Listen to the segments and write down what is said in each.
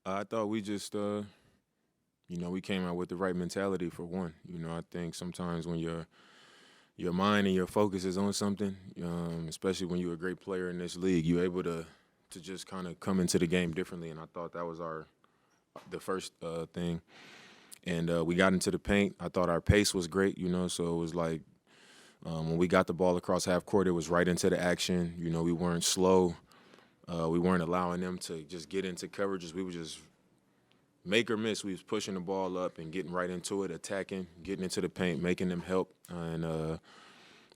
I thought we just, we came out with the right mentality for one. I think sometimes when your mind and your focus is on something, especially when you're a great player in this league, you're able to just kind of come into the game differently. And I thought that was the first thing. And we got into the paint. I thought our pace was great, so it was like when we got the ball across half court, it was right into the action. We weren't slow. We weren't allowing them to just get into coverages. We were just make or miss. We was pushing the ball up and getting right into it, attacking, getting into the paint, making them help, and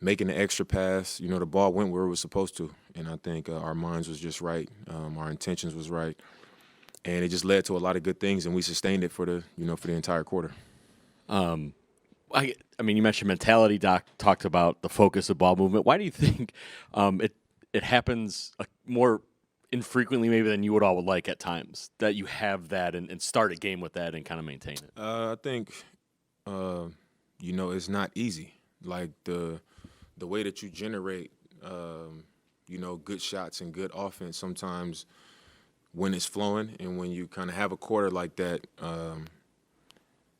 making the extra pass. The ball went where it was supposed to. And I think our minds was just right. Our intentions was right. And it just led to a lot of good things, and we sustained it for the entire quarter. I mean, you mentioned mentality. Doc talked about the focus of ball movement. Why do you think it happens more infrequently maybe than you would like at times, that you have that and start a game with that and kind of maintain it? I think, it's not easy. Like the way that you generate, good shots and good offense sometimes when it's flowing and when you kind of have a quarter like that,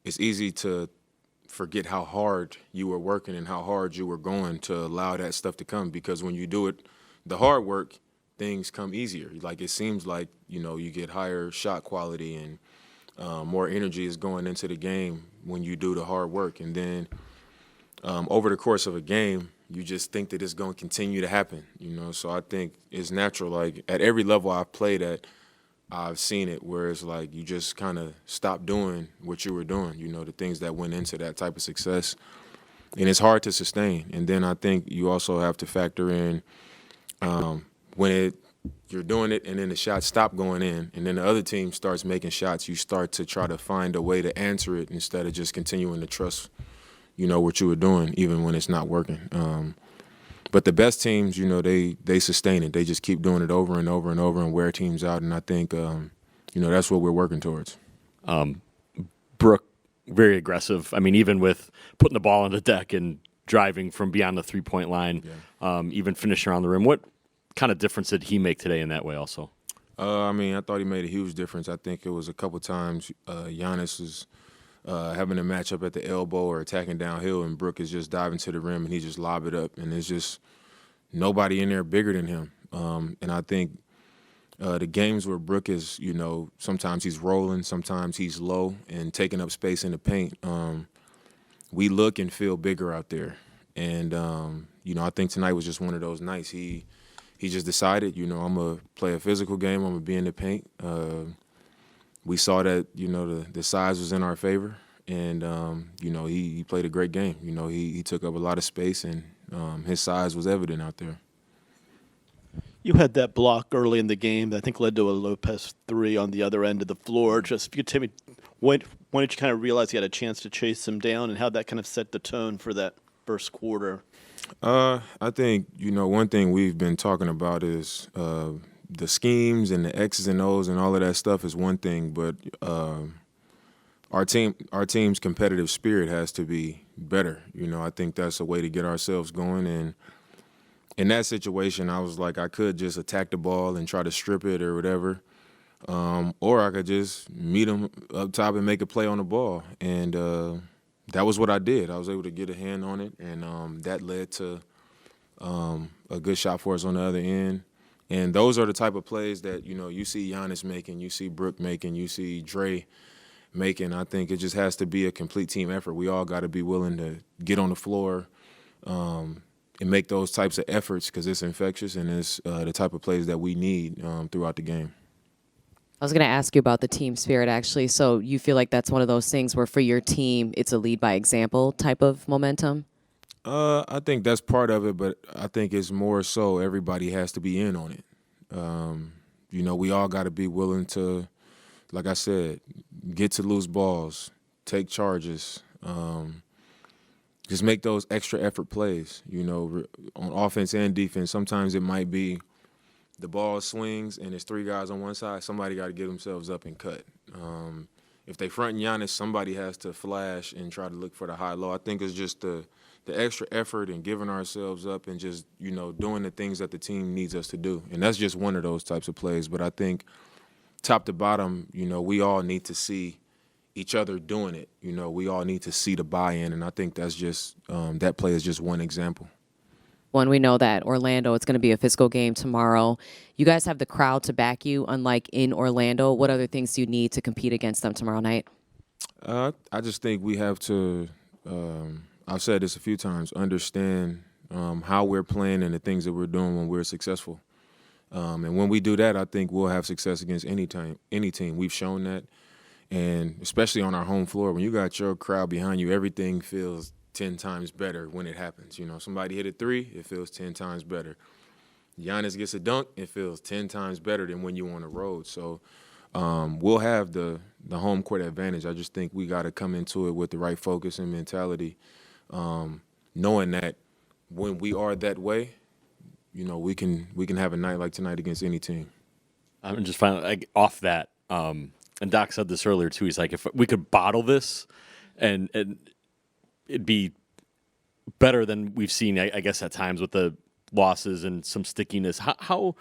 it's easy to forget how hard you were working and how hard you were going to allow that stuff to come, because when you do it, the hard work, things come easier. Like it seems like, you get higher shot quality and more energy is going into the game when you do the hard work. And then over the course of a game, you just think that it's going to continue to happen, So I think it's natural. Like at every level I've played at, I've seen it where it's like you just kind of stop doing what you were doing, the things that went into that type of success. And it's hard to sustain. And then I think you also have to factor in when you're doing it and then the shots stop going in and then the other team starts making shots, you start to try to find a way to answer it instead of just continuing to trust, what you were doing, even when it's not working. But the best teams, they sustain it. They just keep doing it over and over and over and wear teams out. And I think, that's what we're working towards. Brooke, very aggressive. I mean, even with putting the ball on the deck and driving from beyond the three-point line, even finishing around the rim. What kind of difference did he make today in that way also? I thought he made a huge difference. I think it was a couple times Giannis was having a matchup at the elbow or attacking downhill, and Brooke is just diving to the rim and he just lob it up, and there's just nobody in there bigger than him. And I think the games where Brooke is, sometimes he's rolling, sometimes he's low and taking up space in the paint, we look and feel bigger out there. And, I think tonight was just one of those nights. He just decided, I'm going to play a physical game, I'm going to be in the paint. We saw that, the size was in our favor, and, he played a great game. He took up a lot of space, and his size was evident out there. You had that block early in the game that I think led to a Lopez three on the other end of the floor. Just if you could tell me, when did you kind of realize you had a chance to chase him down, and how that kind of set the tone for that first quarter? I think, one thing we've been talking about is the schemes and the X's and O's and all of that stuff is one thing, but our team's competitive spirit has to be better. I think that's a way to get ourselves going. And in that situation, I was like, I could just attack the ball and try to strip it or whatever, or I could just meet him up top and make a play on the ball. And that was what I did. I was able to get a hand on it, and that led to a good shot for us on the other end. And those are the type of plays that, you see Giannis making, you see Brooke making, you see Dre making. I think it just has to be a complete team effort. We all got to be willing to get on the floor and make those types of efforts, because it's infectious and it's the type of plays that we need throughout the game. I was going to ask you about the team spirit, actually. So you feel like that's one of those things where for your team, it's a lead by example type of momentum? I think that's part of it, but I think it's more so everybody has to be in on it. We all got to be willing to, like I said, get to loose balls, take charges, just make those extra effort plays, on offense and defense. Sometimes it might be the ball swings and there's three guys on one side. Somebody got to get themselves up and cut. If they front Giannis, somebody has to flash and try to look for the high-low. I think it's just the extra effort and giving ourselves up and just, doing the things that the team needs us to do. And that's just one of those types of plays. But I think top to bottom, we all need to see each other doing it. We all need to see the buy-in, and I think that's just that play is just one example. One, we know that Orlando, it's going to be a physical game tomorrow. You guys have the crowd to back you, unlike in Orlando. What other things do you need to compete against them tomorrow night? I just think we have to, I've said this a few times, understand how we're playing and the things that we're doing when we're successful. And when we do that, I think we'll have success against any team. We've shown that. And especially on our home floor, when you got your crowd behind you, everything feels 10 times better when it happens. Somebody hit a three, it feels 10 times better. Giannis gets a dunk, it feels 10 times better than when you're on the road. So we'll have the home court advantage. I just think we got to come into it with the right focus and mentality, knowing that when we are that way, we can have a night like tonight against any team. I'm just finally off that. And Doc said this earlier too. He's like, if we could bottle this, and it'd be better than we've seen, I guess, at times with the losses and some stickiness. How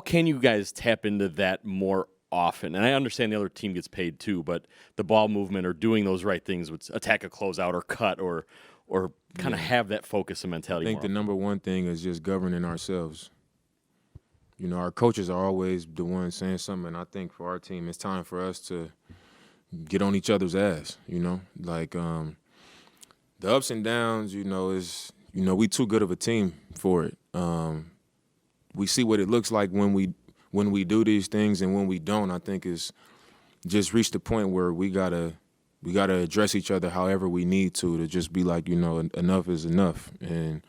can you guys tap into that more often? And I understand the other team gets paid too, but the ball movement or doing those right things with attack a closeout or cut or kind of have that focus and mentality. I think the number one thing is just governing ourselves. Our coaches are always the ones saying something, and I think for our team, it's time for us to get on each other's ass, Like the ups and downs, is, we too good of a team for it. We see what it looks like when we do these things, and when we don't, I think it's just reached the point where we gotta address each other however we need to just be like, enough is enough. And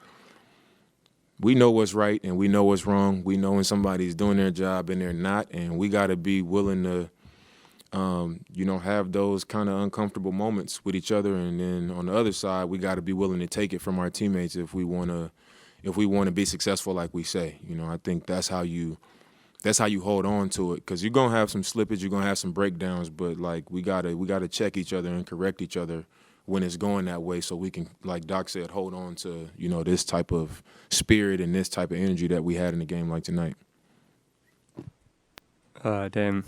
we know what's right and we know what's wrong. We know when somebody's doing their job and they're not, and we got to be willing to, have those kind of uncomfortable moments with each other. And then on the other side, we got to be willing to take it from our teammates if we want to be successful, like we say. I think that's how you hold on to it, because you're gonna have some slippage, you're gonna have some breakdowns, but like we gotta check each other and correct each other when it's going that way, so we can, like Doc said, hold on to this type of spirit and this type of energy that we had in a game like tonight. Dame,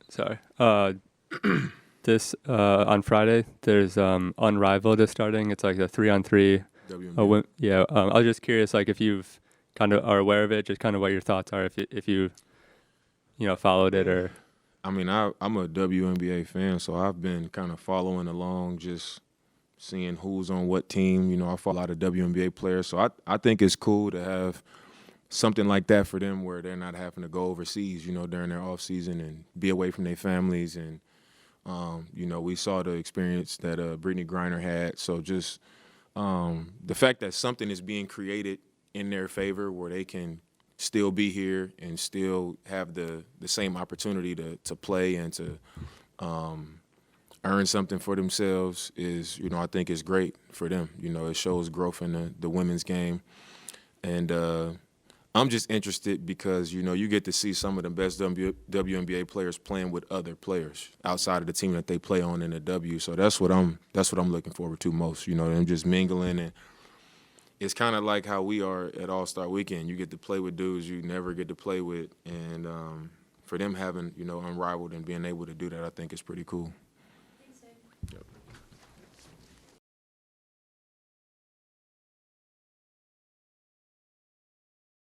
sorry. This on Friday, there's Unrivaled is starting. It's like a 3-on-3. WNBA. I was just curious, like if you've kind of are aware of it, just kind of what your thoughts are, if you followed it or. I mean, I'm a WNBA fan, so I've been kind of following along, just seeing who's on what team. I follow a lot of WNBA players, so I think it's cool to have something like that for them where they're not having to go overseas, during their off season and be away from their families. And, we saw the experience that Brittany Griner had. So just the fact that something is being created in their favor where they can still be here and still have the same opportunity to play and to earn something for themselves is, I think is great for them. It shows growth in the women's game. And I'm just interested because, you get to see some of the best WNBA players playing with other players outside of the team that they play on in the W. So that's what I'm looking forward to most, them just mingling. And it's kind of like how we are at All-Star Weekend. You get to play with dudes you never get to play with. And for them having, Unrivaled and being able to do that, I think is pretty cool.